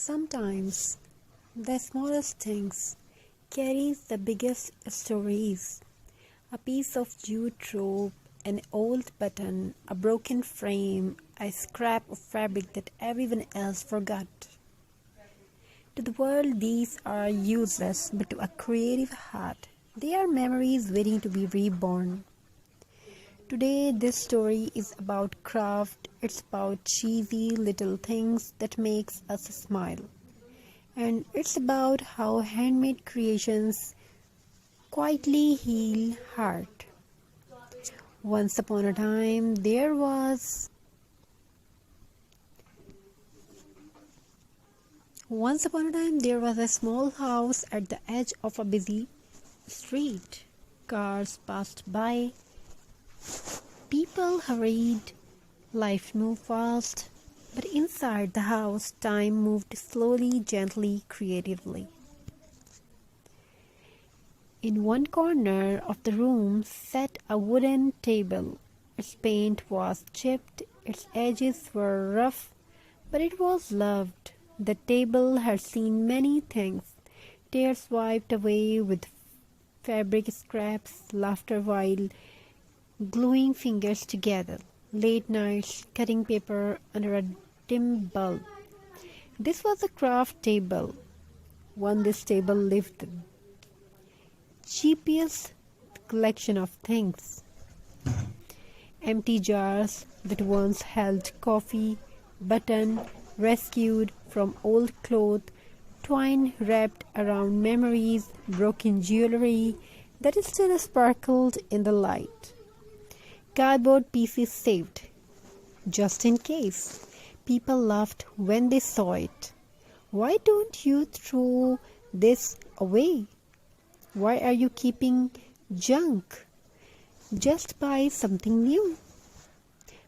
Sometimes the smallest things carries the biggest stories. A piece of jute rope, an old button, a broken frame, a scrap of fabric that everyone else forgot. To the world, these are useless, but to a creative heart, they are memories waiting to be reborn. Today, this story is about craft. It's about cheesy little things that makes us smile. And it's about how handmade creations quietly heal heart. Once upon a time, there was a small house at the edge of a busy street. Cars passed by, people hurried, life moved fast, but inside the house, time moved slowly, gently, creatively. In one corner of the room sat a wooden table. Its paint was chipped, its edges were rough, but it was loved. The table had seen many things, tears wiped away with fabric scraps, laughter while gluing fingers together, late nights cutting paper under a dim bulb. This was a craft table. On this table lived the cheapest collection of things. Empty jars that once held coffee, button rescued from old cloth, twine wrapped around memories, broken jewelry that still sparkled in the light. Cardboard pieces saved, just in case. People laughed when they saw it. Why don't you throw this away? Why are you keeping junk? Just buy something new.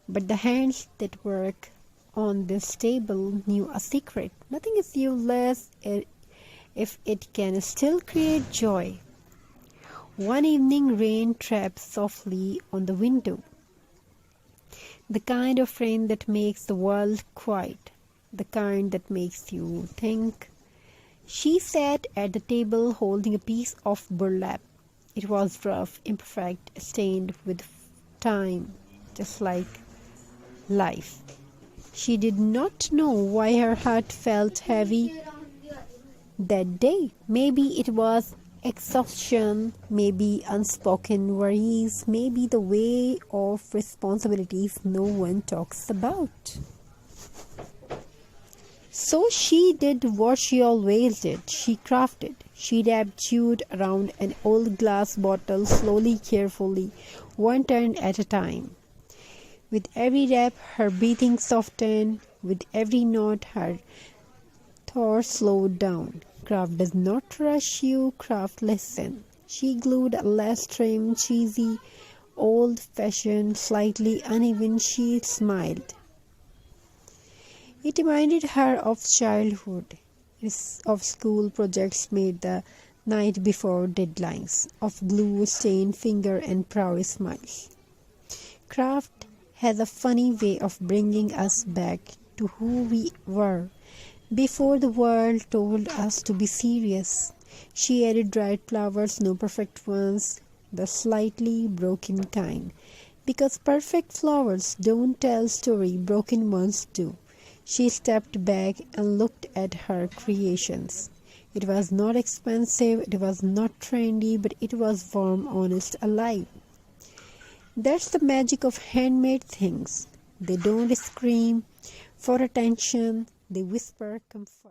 But the hands that work on this table knew a secret. Nothing is useless if it can still create joy. One evening, rain tapped softly on the window. The kind of rain that makes the world quiet, the kind that makes you think. She sat at the table holding a piece of burlap. It was rough, imperfect, stained with time, just like life. She did not know why her heart felt heavy that day. Maybe it was exhaustion, maybe unspoken worries, maybe the weight of responsibilities no one talks about. So she did what she always did. She crafted. She wrapped jute around an old glass bottle slowly, carefully, one turn at a time. With every wrap, her breathing softened. With every knot, her thoughts slowed down. Craft does not rush you, craft listen. She glued a less trim, cheesy, old-fashioned, slightly uneven. She smiled. It reminded her of childhood, of school projects made the night before deadlines, of glue-stained finger and proud smiles. Craft has a funny way of bringing us back to who we were before the world told us to be serious. She added dried flowers, no perfect ones, the slightly broken kind. Because perfect flowers don't tell story, broken ones do. She stepped back and looked at her creations. It was not expensive, it was not trendy, but it was warm, honest, alive. That's the magic of handmade things. They don't scream for attention, they whisper comfort.